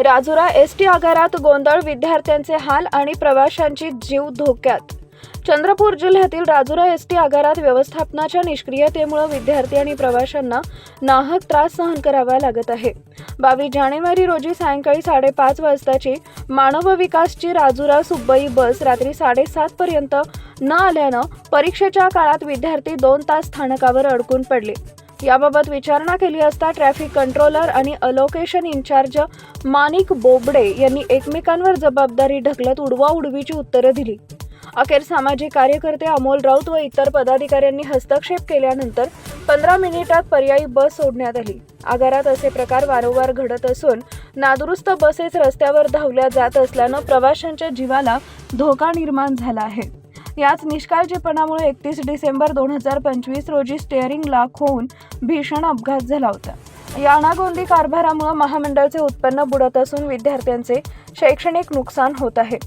Rajura ST आगारात गोंधळ, विद्यार्थ्यांचे हाल आणि प्रवाशांची जीव धोक्यात। चंद्रपूर जिल्ह्यातील राजुरा एसटी आगारात व्यवस्थापनाच्या निष्क्रियतेमुळे विद्यार्थी आणि प्रवाशांना नाहक त्रास सहन करावा लागत आहे। 22 जानेवारी रोजी सायंकाळी 5:30 वाजताची मानव विकासची राजुरा सुब्बई बस रात्री 7:30 पर्यंत न आल्यानं परीक्षेच्या काळात विद्यार्थी 2 तास स्थानकावर अडकून पडले। याबाबत विचारणा केली असता ट्रॅफिक कंट्रोलर आणि अलोकेशन इन्चार्ज माणिक बोबडे यांनी एकमेकांवर जबाबदारी ढकलत उडवाउडवीची उत्तरं दिली। अखेर सामाजिक कार्यकर्ते अमोल राऊत व इतर पदाधिकाऱ्यांनी हस्तक्षेप केल्यानंतर 15 मिनिटात पर्यायी बस सोडण्यात आली। आगारात असे प्रकार वारंवार घडत असून नादुरुस्त बसेस रस्त्यावर धावल्या जात असल्यानं प्रवाशांच्या जीवाला धोका निर्माण झाला आहे। याच निष्काळजीपणामुळे 31 डिसेंबर 2025 रोजी स्टीअरिंग लॉक होऊन भीषण अपघात झाला होता। या अनागोंदी कारभारामुळे महामंडळाचे उत्पन्न बुडत असून विद्यार्थ्यांचे शैक्षणिक नुकसान होत आहे।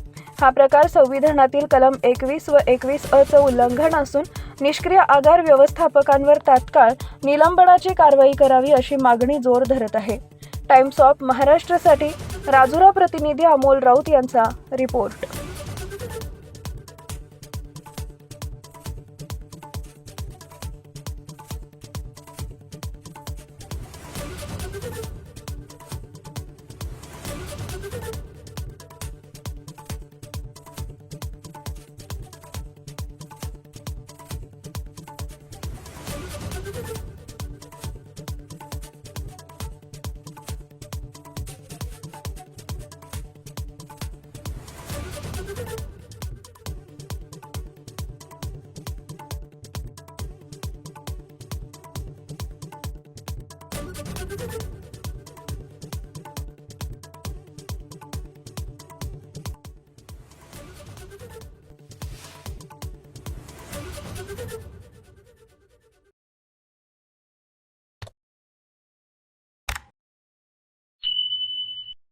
हा प्रकार संविधानातील कलम 21 व 21 चं उल्लंघन असून निष्क्रिय आगार व्यवस्थापकांवर तात्काळ निलंबनाची कारवाई करावी अशी मागणी जोर धरत आहे। टाइम्स ऑफ महाराष्ट्रसाठी राजुरा प्रतिनिधी अमोल राऊत यांचा रिपोर्ट।